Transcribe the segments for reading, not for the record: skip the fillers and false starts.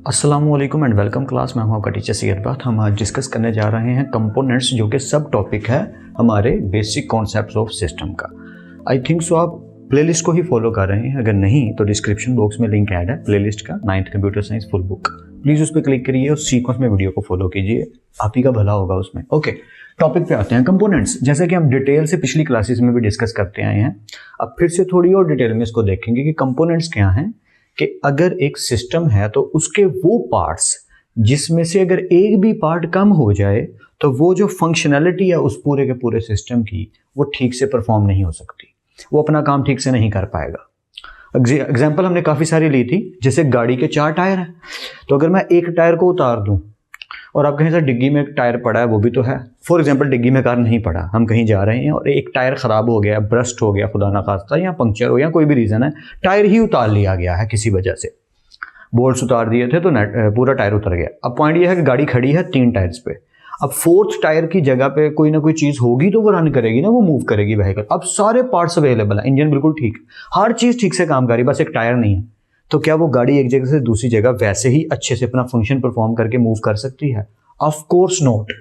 अस्सलामुअलैकुम and welcome class. मैं हूं आपका टीचर सैयद बात। हम आज डिस्कस करने जा रहे हैं कंपोनेंट्स, जो कि सब टॉपिक है हमारे बेसिक कॉन्सेप्ट्स ऑफ सिस्टम का। आई थिंक सो आप प्लेलिस्ट को ही फॉलो कर रहे हैं, अगर नहीं तो डिस्क्रिप्शन बॉक्स में लिंक ऐड है प्लेलिस्ट का, 9th computer science full book. Please उस पर क्लिक करिए और सीक्वेंस में वीडियो को फॉलो कीजिए, आप ही का भला होगा उसमें। ओके, टॉपिक पे आते हैं। कंपोनेंट्स, जैसे कि हम डिटेल से पिछली क्लासेस में भी डिस्कस करते आए हैं, अब फिर से थोड़ी और डिटेल में इसको देखेंगे कि कंपोनेंट्स क्या हैं। कि अगर एक सिस्टम है तो उसके वो पार्ट्स जिसमें से अगर एक भी पार्ट कम हो जाए तो वो जो फंक्शनैलिटी है उस पूरे के पूरे सिस्टम की वो ठीक से परफॉर्म नहीं हो सकती, वो अपना काम ठीक से नहीं कर पाएगा। एग्जाम्पल हमने काफ़ी सारी ली थी, जैसे गाड़ी के 4 टायर हैं, तो अगर मैं एक टायर को उतार दूं और आप कहीं से डिग्गी में एक टायर पड़ा है, वो भी तो है। फॉर एग्जांपल डिग्गी में कार नहीं पड़ा, हम कहीं जा रहे हैं और एक टायर ख़राब हो गया, ब्रस्ट हो गया खुदा ना खास्ता, या पंक्चर हो, या कोई भी रीज़न है, टायर ही उतार लिया गया है किसी वजह से, बोल्ट्स उतार दिए थे तो पूरा टायर उतर गया। अब पॉइंट ये है कि गाड़ी खड़ी है 3 टायर्स पे, अब 4th टायर की जगह पे कोई ना कोई चीज़ होगी तो वो रन करेगी ना, वो मूव करेगी व्हीकल। अब सारे पार्ट्स अवेलेबल है, इंजन बिल्कुल ठीक, हर चीज़ ठीक से काम कर रही, बस एक टायर नहीं है, तो क्या वो गाड़ी एक जगह से दूसरी जगह वैसे ही अच्छे से अपना फंक्शन परफॉर्म करके मूव कर सकती है? Of course not.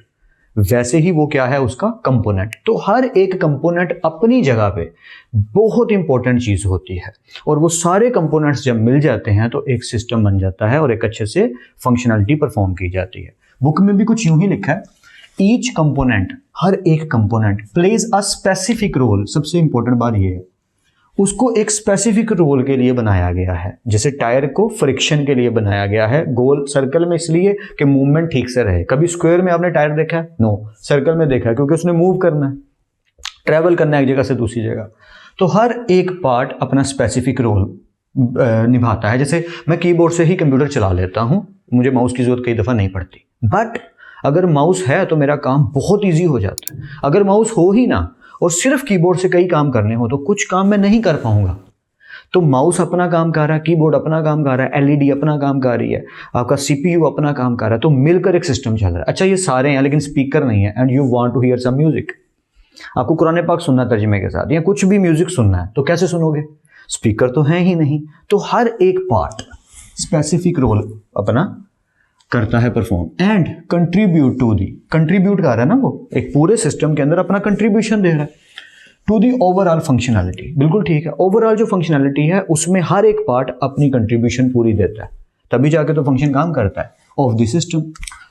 वैसे ही वो क्या है, उसका कंपोनेंट। तो हर एक कंपोनेंट अपनी जगह पे बहुत इंपॉर्टेंट चीज होती है, और वो सारे कंपोनेंट्स जब मिल जाते हैं तो एक सिस्टम बन जाता है और एक अच्छे से फंक्शनलिटी परफॉर्म की जाती है। बुक में भी कुछ यूं ही लिखा है, ईच कंपोनेंट, हर एक component plays a specific role. सबसे इंपॉर्टेंट बात ये है, उसको एक स्पेसिफिक रोल के लिए बनाया गया है। जैसे टायर को फ्रिक्शन के लिए बनाया गया है, गोल सर्कल में इसलिए कि मूवमेंट ठीक से रहे। कभी स्क्वायर में आपने टायर देखा है? नो, सर्कल में देखा है, क्योंकि उसने मूव करना है, ट्रैवल करना है एक जगह से दूसरी जगह। तो हर एक पार्ट अपना स्पेसिफिक रोल निभाता है। जैसे मैं कीबोर्ड से ही कंप्यूटर चला लेता हूं, मुझे माउस की जरूरत कई दफा नहीं पड़ती, बट अगर माउस है तो मेरा काम बहुत ईजी हो जाता है। अगर माउस हो ही ना और सिर्फ कीबोर्ड से कई काम करने हो तो कुछ काम मैं नहीं कर पाऊंगा। तो माउस अपना काम कर रहा है, कीबोर्ड अपना काम कर रहा है, एलईडी अपना काम कर रही है, आपका सीपीयू अपना काम कर रहा है, तो मिलकर एक सिस्टम चल रहा है। अच्छा, ये सारे हैं लेकिन स्पीकर नहीं है, and you want to hear some music, आपको कुरान पाक सुनना है तर्जुमे के साथ, या कुछ भी म्यूजिक सुनना है, तो कैसे सुनोगे? स्पीकर तो है ही नहीं। तो हर एक पार्ट स्पेसिफिक रोल अपना करता है perform and contribute to the, contribute कर रहा है ना, वो एक पूरे सिस्टम के अंदर अपना कंट्रीब्यूशन दे रहा है टू दी ओवरऑल फंक्शनैलिटी। बिल्कुल ठीक है, ओवरऑल जो फंक्शनैलिटी है उसमें हर एक पार्ट अपनी कंट्रीब्यूशन पूरी देता है, तभी जाके तो फंक्शन काम करता है ऑफ द सिस्टम।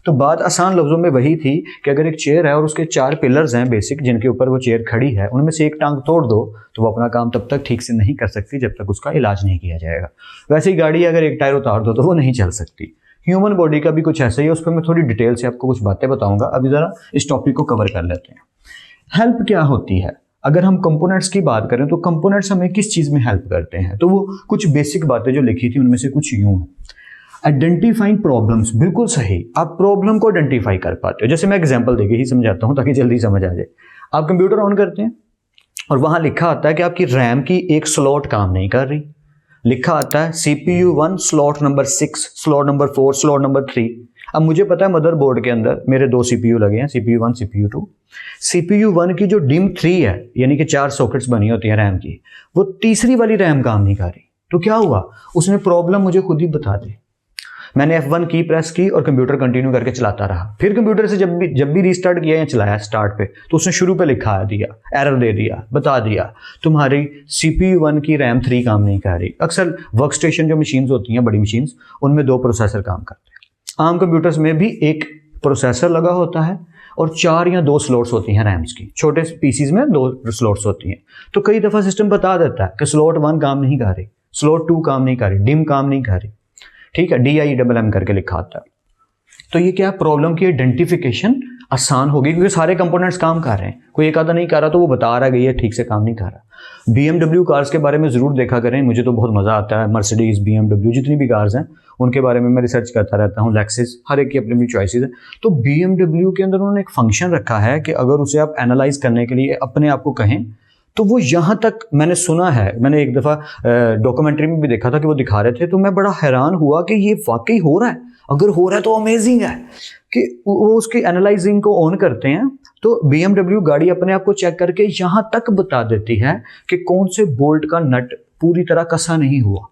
तो बात आसान लफ्जों में वही थी कि अगर एक चेयर है और उसके 4 पिलर्स हैं बेसिक, जिनके ऊपर वो चेयर खड़ी है, उनमें से एक टांग तोड़ दो तो वो अपना काम तब तक ठीक से नहीं कर सकती जब तक उसका इलाज नहीं किया जाएगा। वैसे ही गाड़ी अगर एक टायर उतार दो तो वो नहीं चल सकती। ह्यूमन बॉडी का भी कुछ ऐसा ही है, उस पर मैं थोड़ी डिटेल से आपको कुछ बातें बताऊंगा। अभी जरा इस टॉपिक को कवर कर लेते हैं। हेल्प क्या होती है? अगर हम कंपोनेंट्स की बात करें तो कंपोनेंट्स हमें किस चीज में हेल्प करते हैं? तो वो कुछ बेसिक बातें जो लिखी थी उनमें से कुछ यूं है। आइडेंटिफाइंग प्रॉब्लम्स, बिल्कुल सही, आप प्रॉब्लम को आइडेंटिफाई कर पाते हो। जैसे मैं एग्जांपल देके ही समझाता हूं ताकि जल्दी समझ आ जाए। आप कंप्यूटर ऑन करते हैं और वहां लिखा आता है कि आपकी रैम की एक स्लॉट काम नहीं कर रही, लिखा आता है CPU 1 slot number 6, slot number 4, slot number 3। अब मुझे पता है मदरबोर्ड के अंदर मेरे 2 CPU लगे हैं, CPU 1 CPU 2। CPU 1 की जो DIMM 3 है, यानी कि 4 सॉकेट्स बनी होती है रैम की, वो तीसरी वाली रैम काम नहीं कर रही। तो क्या हुआ? उसने प्रॉब्लम मुझे खुद ही बता दी। मैंने F1 की प्रेस की और कंप्यूटर कंटिन्यू करके चलाता रहा। फिर कंप्यूटर से जब भी रीस्टार्ट किया या चलाया स्टार्ट पे, तो उसने शुरू पे लिखा दिया, एरर दे दिया, बता दिया तुम्हारी CPU 1 की रैम 3 काम नहीं कर रही। अक्सर वर्क स्टेशन जो मशीन्स होती हैं, बड़ी मशीन्स, उनमें 2 प्रोसेसर काम करते हैं। आम कंप्यूटर्स में भी एक प्रोसेसर लगा होता है और 4 या 2 स्लॉट्स होती हैं रैम्स की। छोटे पीसीज में 2 स्लॉट्स होती हैं। तो कई दफ़ा सिस्टम बता देता है कि स्लॉट 1 काम नहीं कर रही, स्लॉट 2 काम नहीं कर रही, डिम काम नहीं कर रही, ठीक है, DIMM करके लिखा आता है। तो ये क्या, प्रॉब्लम की आइडेंटिफिकेशन आसान होगी, क्योंकि सारे कंपोनेंट्स काम कर रहे हैं। कोई एक आधा नहीं कर रहा तो वो बता रहा है कि ये ठीक से काम नहीं कर रहा। BMW कार्स के बारे में ज़रूर देखा करें, मुझे तो बहुत मज़ा आता है। मर्सिडीज, BMW, जितनी भी कार्स हैं उनके बारे में मैं रिसर्च करता रहता हूँ। लेक्सिस, हर एक की अपनी अपनी चॉइसेस है। तो BMW के अंदर उन्होंने एक फंक्शन रखा है कि अगर उसे आप एनालाइज करने के लिए अपने आप को कहें तो वो यहाँ तक, मैंने सुना है, मैंने एक दफ़ा डॉक्यूमेंट्री में भी देखा था कि वो दिखा रहे थे, तो मैं बड़ा हैरान हुआ कि ये वाकई हो रहा है। अगर हो रहा है तो अमेजिंग है कि वो उसकी एनालाइजिंग को ऑन करते हैं तो BMW गाड़ी अपने आप को चेक करके यहाँ तक बता देती है कि कौन से बोल्ट का नट पूरी तरह कसा नहीं हुआ,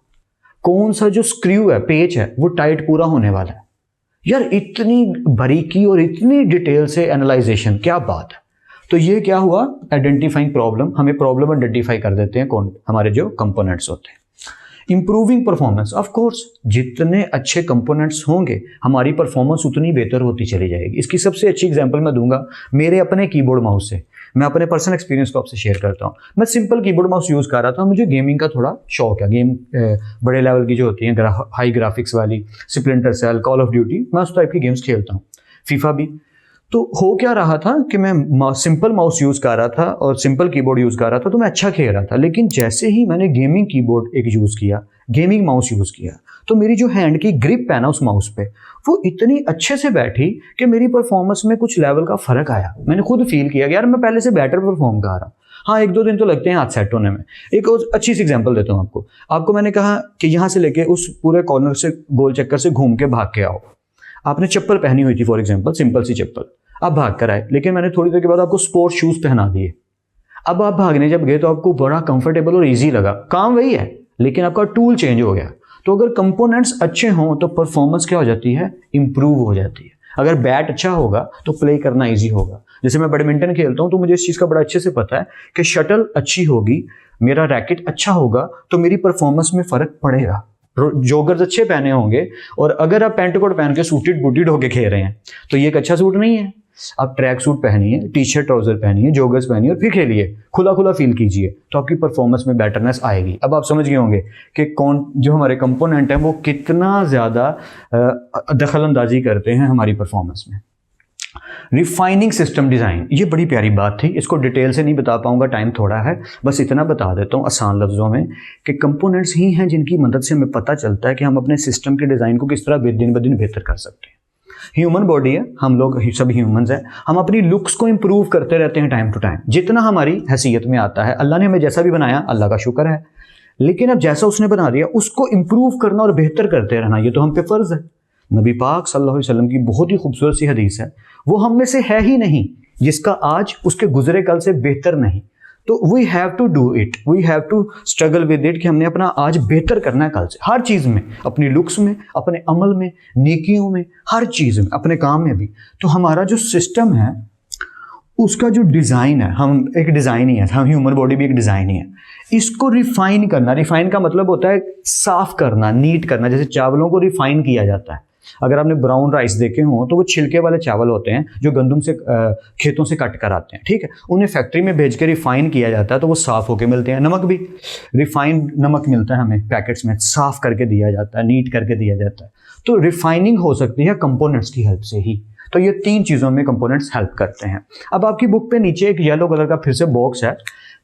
कौन सा जो स्क्रू है, पेच है, वो टाइट पूरा होने वाला है। यार इतनी बारीकी और इतनी डिटेल से एनालाइजेशन, क्या बात है। तो ये क्या हुआ, आइडेंटिफाइंग प्रॉब्लम, हमें प्रॉब्लम आइडेंटिफाई कर देते हैं कौन, हमारे जो कंपोनेंट्स होते हैं। इंप्रूविंग परफॉर्मेंस, ऑफ कोर्स जितने अच्छे कंपोनेंट्स होंगे हमारी परफॉर्मेंस उतनी बेहतर होती चली जाएगी। इसकी सबसे अच्छी एग्जांपल मैं दूंगा मेरे अपने कीबोर्ड माउस से। मैं अपने पर्सनल एक्सपीरियंस को आपसे शेयर करता हूँ। मैं सिंपल कीबोर्ड माउस यूज़ कर रहा था, मुझे गेमिंग का थोड़ा शौक है। गेम बड़े लेवल की जो होती हैं, हाई ग्राफिक्स वाली, Splinter Cell, Call of Duty, मैं उस टाइप की गेम्स खेलता हूँ, फीफा भी। तो हो क्या रहा था कि मैं सिंपल माउस यूज़ कर रहा था और सिंपल कीबोर्ड यूज़ कर रहा था, तो मैं अच्छा खेल रहा था। लेकिन जैसे ही मैंने गेमिंग कीबोर्ड एक यूज़ किया, गेमिंग माउस यूज़ किया, तो मेरी जो हैंड की ग्रिप है ना उस माउस पे, वो इतनी अच्छे से बैठी कि मेरी परफॉर्मेंस में कुछ लेवल का फ़र्क आया। मैंने खुद फील किया कि यार मैं पहले से बेटर परफॉर्म कर रहा हूँ। हाँ, 1-2 दिन तो लगते हैं हाथ सेट होने में। एक और अच्छी सी एग्जांपल देता हूँ आपको मैंने कहा कि यहाँ से लेके उस पूरे कॉर्नर से गोल चक्कर से घूम के भाग के आओ। आपने चप्पल पहनी हुई थी, फॉर एग्जाम्पल सिंपल सी चप्पल, आप भाग कर आए, लेकिन मैंने थोड़ी देर के बाद आपको स्पोर्ट्स शूज़ पहना दिए। अब आप भागने जब गए तो आपको बड़ा कंफर्टेबल और ईजी लगा, काम वही है लेकिन आपका टूल चेंज हो गया। तो अगर कंपोनेंट्स अच्छे हों तो परफॉर्मेंस क्या हो जाती है, इंप्रूव हो जाती है। अगर बैट अच्छा होगा तो प्ले करना इजी होगा। जैसे मैं बैडमिंटन खेलता हूँ तो मुझे इस चीज़ का बड़ा अच्छे से पता है कि शटल अच्छी होगी, मेरा रैकेट अच्छा होगा तो मेरी परफॉर्मेंस में फ़र्क पड़ेगा। जॉगर्स अच्छे पहने होंगे और अगर आप पैंट कोट पहन के सूटेड बूटेड होके खेल रहे हैं तो ये एक अच्छा सूट नहीं है। आप ट्रैक सूट पहनिए, टी शर्ट ट्राउजर पहनिए, जॉगर्स पहनिए और फिर खेलिए, खुला खुला फील कीजिए, तो आपकी परफॉर्मेंस में बेटरनेस आएगी। अब आप समझ गए होंगे कि कौन जो हमारे कंपोनेंट हैं वो कितना ज़्यादा दखल अंदाजी करते हैं हमारी परफॉर्मेंस में। रिफाइनिंग सिस्टम डिज़ाइन, ये बड़ी प्यारी बात थी, इसको डिटेल से नहीं बता पाऊंगा, टाइम थोड़ा है, बस इतना बता देता हूँ आसान लफ्ज़ों में कि कंपोनेंट्स ही हैं जिनकी मदद से हमें पता चलता है कि हम अपने सिस्टम के डिज़ाइन को किस तरह दिन ब दिन बेहतर कर सकते हैं। ह्यूमन बॉडी है, हम लोग सब ह्यूमंस हैं, हम अपनी लुक्स को इंप्रूव करते रहते हैं टाइम टू टाइम, जितना हमारी हैसियत में आता है। अल्लाह ने हमें जैसा भी बनाया, अल्लाह का शुक्र है, लेकिन अब जैसा उसने बना दिया उसको इंप्रूव करना और बेहतर करते रहना, ये तो हम पे फ़र्ज़ है। नबी पाक सल्लल्लाहु अलैहि वसल्लम की बहुत ही खूबसूरत सी हदीस है, वो हम में से है ही नहीं जिसका आज उसके गुजरे कल से बेहतर नहीं। तो we have to do it, we have to struggle with it कि हमने अपना आज बेहतर करना है कल से, हर चीज़ में, अपनी लुक्स में, अपने अमल में, नेकियों में, हर चीज़ में, अपने काम में भी। तो हमारा जो सिस्टम है उसका जो डिज़ाइन है, हम एक डिज़ाइन ही है, हम ह्यूमन बॉडी भी एक डिज़ाइन ही है, इसको रिफाइन करना। रिफाइन का मतलब होता है साफ करना, नीट करना। जैसे चावलों को रिफाइन किया जाता है, अगर आपने ब्राउन राइस देखे हों तो वो छिलके वाले चावल होते हैं जो गंदम से खेतों से कट कर आते हैं, ठीक है, उन्हें फैक्ट्री में भेज के रिफाइन किया जाता है तो वो साफ़ होके मिलते हैं। नमक भी रिफाइंड नमक मिलता है हमें पैकेट्स में, साफ़ करके दिया जाता है, नीट करके दिया जाता है। तो रिफाइनिंग हो सकती है कंपोनेंट्स की हेल्प से ही। तो ये 3 चीज़ों में कंपोनेंट्स हेल्प करते हैं। अब आपकी बुक पे नीचे एक येलो कलर का फिर से बॉक्स है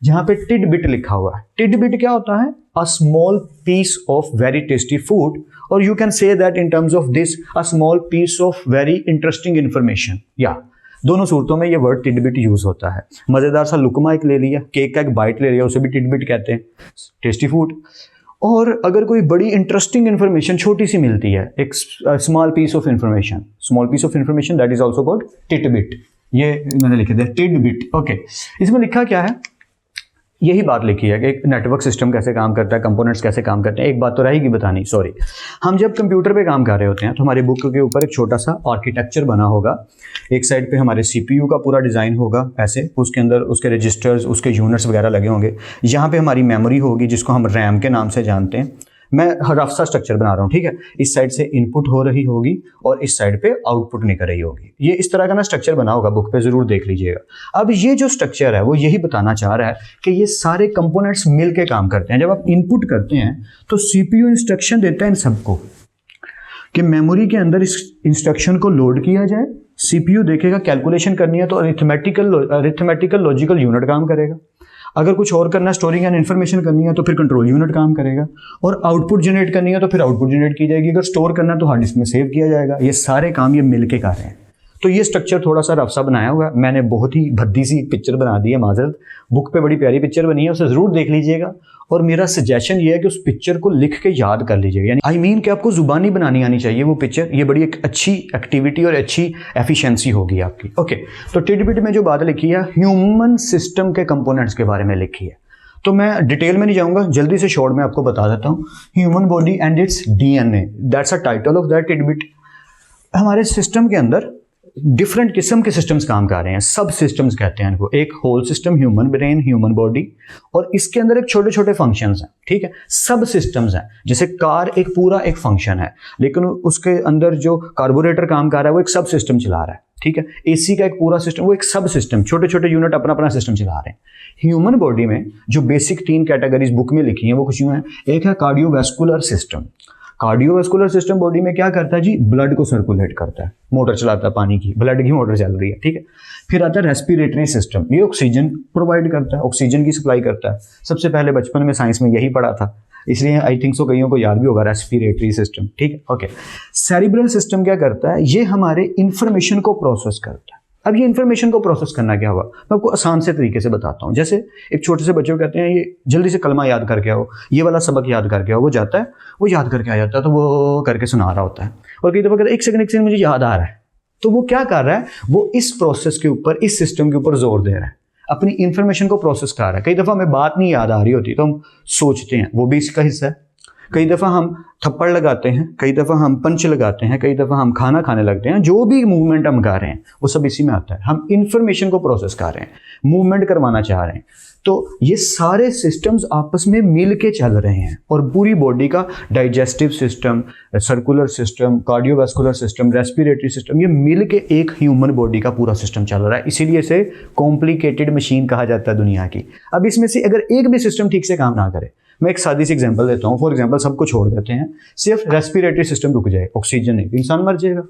जहाँ पे टिडबिट लिखा हुआ है। टिडबिट क्या होता है? A small piece of very tasty food, और you can say that in terms of this, a small piece of very interesting information. या दोनों सूरतों में ये वर्ड टिडबिट यूज होता है। मज़ेदार सा लुकमा एक ले लिया, केक का एक बाइट ले लिया, उसे भी टिडबिट कहते हैं, टेस्टी फूड। और अगर कोई बड़ी इंटरेस्टिंग इन्फॉर्मेशन छोटी सी मिलती है, एक small piece of information, small piece of information, that is also called tidbit. ये मैंने लिखे थे टिडबिट। ओके, इसमें लिखा क्या है? यही बात लिखी है कि एक नेटवर्क सिस्टम कैसे काम करता है, कंपोनेंट्स कैसे काम करते हैं। एक बात तो रहेगी बतानी, सॉरी, हम जब कंप्यूटर पे काम कर रहे होते हैं तो हमारी बुक के ऊपर एक छोटा सा आर्किटेक्चर बना होगा। एक साइड पे हमारे सीपीयू का पूरा डिज़ाइन होगा ऐसे, उसके अंदर उसके रजिस्टर्स, उसके यूनिट्स वगैरह लगे होंगे। यहाँ पे हमारी मेमोरी होगी जिसको हम रैम के नाम से जानते हैं। मैं रफ सा स्ट्रक्चर बना रहा हूँ, ठीक है। इस साइड से इनपुट हो रही होगी और इस साइड पे आउटपुट निकल रही होगी। ये इस तरह का ना स्ट्रक्चर बना होगा, बुक पे ज़रूर देख लीजिएगा। अब ये जो स्ट्रक्चर है वो यही बताना चाह रहा है कि ये सारे कंपोनेंट्स मिल के काम करते हैं। जब आप इनपुट करते हैं तो सीपीयू इंस्ट्रक्शन देता है इन सबको कि मेमोरी के अंदर इस इंस्ट्रक्शन को लोड किया जाए। सीपीयू देखेगा कैलकुलेशन करनी है तो अरिथमेटिकल लॉजिकल यूनिट काम करेगा। अगर कुछ और करना है, स्टोरिंग एंड इन्फॉर्मेशन करनी है तो फिर कंट्रोल यूनिट काम करेगा। और आउटपुट जनरेट करनी है तो फिर आउटपुट जनरेट की जाएगी। अगर स्टोर करना है तो हार्ड डिस्क में सेव किया जाएगा। ये सारे काम ये मिल के कर रहे हैं। तो ये स्ट्रक्चर थोड़ा सा रफ सा बनाया हुआ है। मैंने बहुत ही भद्दी सी पिक्चर बना दी है, माजरत। बुक पे बड़ी प्यारी पिक्चर बनी है, उसे ज़रूर देख लीजिएगा। और मेरा सजेशन ये है कि उस पिक्चर को लिख के याद कर लीजिएगा, यानी आई मीन कि आपको ज़ुबानी बनानी आनी चाहिए वो पिक्चर। ये बड़ी एक अच्छी एक्टिविटी और अच्छी एफिशिएंसी होगी आपकी। ओके, तो टिडबिट में जो बात लिखी है ह्यूमन सिस्टम के कंपोनेंट्स के बारे में लिखी है। तो मैं डिटेल में नहीं जाऊंगा, जल्दी से शॉर्ट में आपको बता देता हूँ। Human body and it's DNA, that's a title of that tidbit. हमारे सिस्टम के अंदर डिफरेंट किस्म के सिस्टम्स काम कर रहे हैं, सब सिस्टम्स कहते हैं इनको। एक whole system, human brain, human body, और इसके अंदर एक छोटे छोटे फंक्शंस हैं, ठीक है, सब सिस्टम्स हैं। जैसे कार एक पूरा एक फंक्शन है, लेकिन उसके अंदर जो कार्बोरेटर काम कर रहा है वो एक सब सिस्टम चला रहा है, ठीक है। एसी का एक पूरा सिस्टम, वो एक सब सिस्टम, छोटे छोटे यूनिट अपना अपना सिस्टम चला रहे हैं। ह्यूमन बॉडी में जो बेसिक 3 कैटेगरीज बुक में लिखी हैं वो कुछ यूं हैं। एक है cardiovascular system. Cardiovascular system body में क्या करता है जी, ब्लड को सर्कुलेट करता है, मोटर चलाता है पानी की, ब्लड की मोटर चल रही है, ठीक है। फिर आता है रेस्पिरेटरी सिस्टम, ये ऑक्सीजन प्रोवाइड करता है, ऑक्सीजन की सप्लाई करता है। सबसे पहले बचपन में साइंस में यही पढ़ा था, इसलिए आई थिंक सो कईयों को याद भी होगा, रेस्पिरेटरी सिस्टम, ठीक है, ओके। सेरिब्रल सिस्टम क्या करता है, ये हमारे इंफॉर्मेशन को प्रोसेस करता है। अब ये इन्फॉर्मेशन को प्रोसेस करना क्या हुआ, मैं आपको आसान से तरीके से बताता हूँ। जैसे एक छोटे से बच्चे को कहते हैं ये जल्दी से कलमा याद करके आओ, ये वाला सबक याद करके आओ, वो जाता है, वो याद करके आ जाता है, तो वो करके सुना रहा होता है। और कई दफ़ा कहता है एक सेकंड मुझे याद आ रहा है, तो वो क्या कर रहा है, वो इस प्रोसेस के ऊपर, इस सिस्टम के ऊपर जोर दे रहा है, अपनी इन्फॉर्मेशन को प्रोसेस कर रहा है। कई दफ़ा हमें बात नहीं याद आ रही होती तो हम सोचते हैं, वो भी इसका हिस्सा है। कई दफ़ा हम थप्पड़ लगाते हैं, कई दफ़ा हम पंच लगाते हैं, कई दफ़ा हम खाना खाने लगते हैं, जो भी मूवमेंट हम कर रहे हैं वो सब इसी में आता है। हम इंफॉर्मेशन को प्रोसेस कर रहे हैं, मूवमेंट करवाना चाह रहे हैं, तो ये सारे सिस्टम्स आपस में मिल के चल रहे हैं। और पूरी बॉडी का digestive system, circular system, cardiovascular system, respiratory system, ये मिल के एक ह्यूमन बॉडी का पूरा सिस्टम चल रहा है। इसीलिए इसे कॉम्प्लिकेटेड मशीन कहा जाता है दुनिया की। अब इसमें से अगर एक भी सिस्टम ठीक से काम ना करे, मैं एक सादी सी एग्जांपल देता हूँ। फॉर एग्जांपल सबको छोड़ देते हैं, सिर्फ रेस्पिरेटरी सिस्टम रुक जाए, ऑक्सीजन नहीं, इंसान मर जाएगा,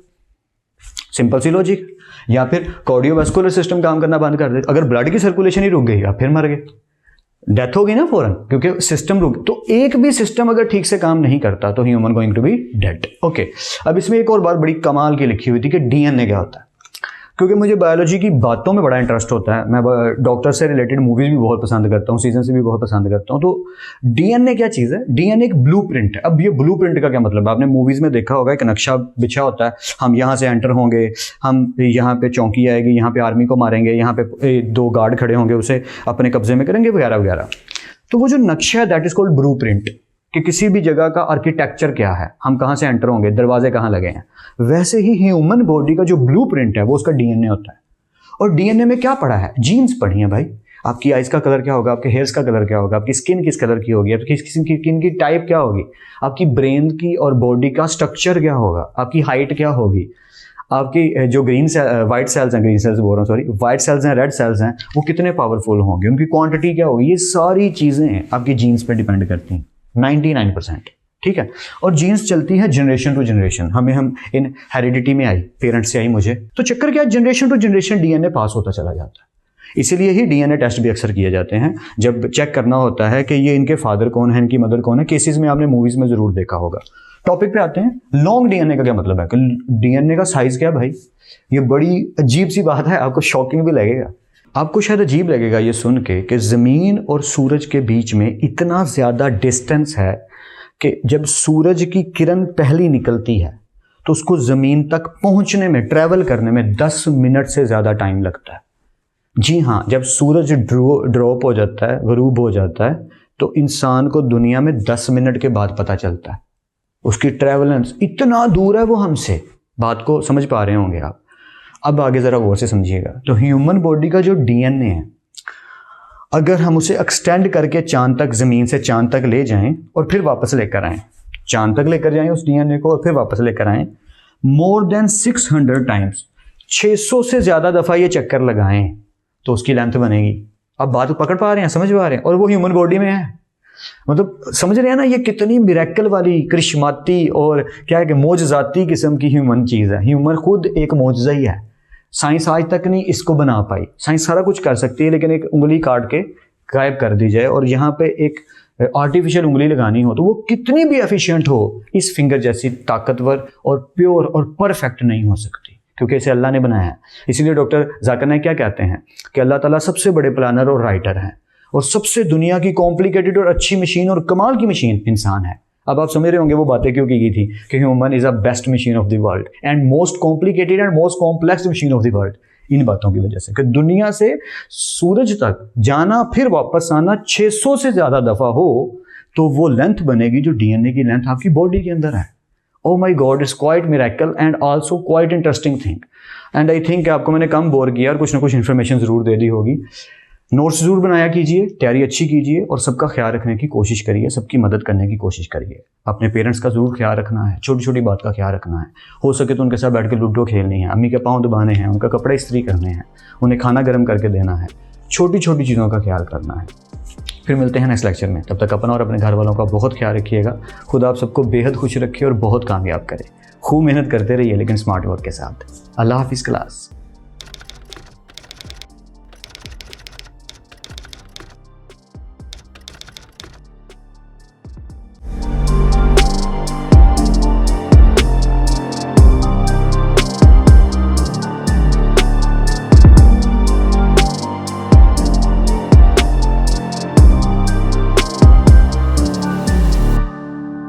सिंपल सी लॉजिक। या फिर कार्डियोवैस्कुलर सिस्टम काम करना बंद कर दे, अगर ब्लड की सर्कुलेशन ही रुक गई या फिर मर गए, डेथ हो गई ना फौरन, क्योंकि सिस्टम रुक। तो एक भी सिस्टम अगर ठीक से काम नहीं करता तो human going to be dead, okay. अब इसमें एक और बात बड़ी कमाल की लिखी हुई थी कि डीएनए क्या होता है, क्योंकि मुझे बायोलॉजी की बातों में बड़ा इंटरेस्ट होता है। मैं डॉक्टर से रिलेटेड मूवीज भी बहुत पसंद करता हूँ, सीजन से भी बहुत पसंद करता हूँ। तो डीएनए क्या चीज़ है, डीएनए एक ब्लूप्रिंट है। अब ये ब्लूप्रिंट का क्या मतलब है, आपने मूवीज में देखा होगा, एक नक्शा बिछा होता है, हम यहाँ से एंटर होंगे, हम यहाँ पे चौकी आएगी, यहाँ पे आर्मी को मारेंगे, यहाँ पे 2 गार्ड खड़े होंगे, उसे अपने कब्जे में करेंगे, वगैरह वगैरह। तो वो जो नक्शा है दैट इज कॉल्ड ब्लूप्रिंट, कि किसी भी जगह का आर्किटेक्चर क्या है, हम कहाँ से एंटर होंगे, दरवाजे कहाँ लगे हैं। वैसे ही ह्यूमन बॉडी का जो ब्लूप्रिंट है वो उसका डीएनए होता है। और डीएनए में क्या पढ़ा है, जीन्स पढ़ी है भाई। आपकी आइज का कलर क्या होगा, आपके हेयर्स का कलर क्या होगा, आपकी स्किन किस कलर की होगी, आपकी स्किन की टाइप क्या होगी, आपकी ब्रेन की और बॉडी का स्ट्रक्चर क्या होगा, आपकी हाइट क्या होगी, आपकी जो वाइट सेल्स हैं, ग्रीन सेल्स बोल रहा हूँ सॉरी, वाइट सेल्स हैं, रेड सेल्स हैं, वो कितने पावरफुल होंगे, उनकी क्वांटिटी क्या होगी, ये सारी चीज़ें आपकी जीन्स पे डिपेंड करती हैं 99%, ठीक है। और जीन्स चलती है जनरेशन टू जनरेशन, हम इन हेरिडिटी में आई, पेरेंट्स से आई मुझे, तो चक्कर क्या, जनरेशन टू जनरेशन डीएनए पास होता चला जाता है। इसीलिए ही डीएनए टेस्ट भी अक्सर किए जाते हैं जब चेक करना होता है कि ये इनके फादर कौन है, इनकी मदर कौन है। केसेस में आपने मूवीज में जरूर देखा होगा। टॉपिक पे आते हैं, लॉन्ग डीएनए का क्या मतलब है, डीएनए का साइज क्या भाई, ये बड़ी अजीब सी बात है, आपको शॉकिंग भी लगेगा। आपको शायद अजीब लगेगा ये सुन के कि ज़मीन और सूरज के बीच में इतना ज़्यादा डिस्टेंस है कि जब सूरज की किरण पहली निकलती है तो उसको ज़मीन तक पहुंचने में, ट्रैवल करने में 10 मिनट से ज़्यादा टाइम लगता है। जी हाँ, जब सूरज ड्रॉप हो जाता है, गरूब हो जाता है, तो इंसान को दुनिया में 10 मिनट के बाद पता चलता है। उसकी ट्रैवलेंस इतना दूर है वो हमसे, बात को समझ पा रहे होंगे आप। अब आगे ज़रा गौर से समझिएगा। तो ह्यूमन बॉडी का जो डीएनए है, अगर हम उसे एक्सटेंड करके चांद तक, ज़मीन से चांद तक ले जाएं और फिर वापस लेकर आएं, चांद तक लेकर जाएं उस डीएनए को और फिर वापस लेकर आएं, मोर देन 600 टाइम्स, 600 से ज़्यादा दफ़ा ये चक्कर लगाएं तो उसकी लेंथ बनेगी। अब बात पकड़ पा रहे हैं, समझ पा रहे हैं, और वो ह्यूमन बॉडी में है। मतलब समझ रहे हैं ना, ये कितनी मिरेकल वाली, करिश्माती और क्या है कि मौजज़ाती किस्म की ह्यूमन चीज़ है। ह्यूमन खुद एक मौजज़ा ही है। साइंस आज तक नहीं इसको बना पाई। साइंस सारा कुछ कर सकती है, लेकिन एक उंगली काट के गायब कर दी जाए और यहाँ पे एक आर्टिफिशियल उंगली लगानी हो तो वो कितनी भी एफिशिएंट हो, इस फिंगर जैसी ताकतवर और प्योर और परफेक्ट नहीं हो सकती, क्योंकि इसे अल्लाह ने बनाया है। इसीलिए डॉक्टर जाकिर नाइक क्या कहते हैं कि अल्लाह ताला सबसे बड़े प्लानर और राइटर हैं, और सबसे दुनिया की कॉम्प्लिकेटेड और अच्छी मशीन और कमाल की मशीन इंसान है। अब आप समझ रहे होंगे वो बातें क्यों की गई थी कि human is a best machine of the world and most complicated and most complex machine of the world. इन बातों की वजह से कि दुनिया से सूरज तक जाना फिर वापस आना 600 से ज़्यादा दफ़ा हो तो वो लेंथ बनेगी जो डीएनए की लेंथ आपकी बॉडी के अंदर है। Oh my god, it's quite miracle and also quite interesting thing. And I think आपको मैंने कम बोर किया और कुछ ना कुछ इन्फॉर्मेशन ज़रूर दे दी होगी। नोट्स ज़रूर बनाया कीजिए, तैयारी अच्छी कीजिए और सबका ख्याल रखने की कोशिश करिए, सबकी मदद करने की कोशिश करिए। अपने पेरेंट्स का ज़रूर ख्याल रखना है, छोटी छोटी बात का ख्याल रखना है। हो सके तो उनके साथ बैठ के लूडो खेलनी है, अम्मी के पाँव दबाने हैं, उनका कपड़ा इस्त्री करने हैं, उन्हें खाना गर्म करके देना है। छोटी छोटी चीज़ों का ख्याल करना है। फिर मिलते हैं नेक्स्ट लेक्चर में। तब तक अपना और अपने घर वालों का बहुत ख्याल रखिएगा। खुदा आप सबको बेहद खुश रखे और बहुत कामयाब करे। खूब मेहनत करते रहिए लेकिन स्मार्ट वर्क के साथ। अल्लाह हाफिज़ क्लास।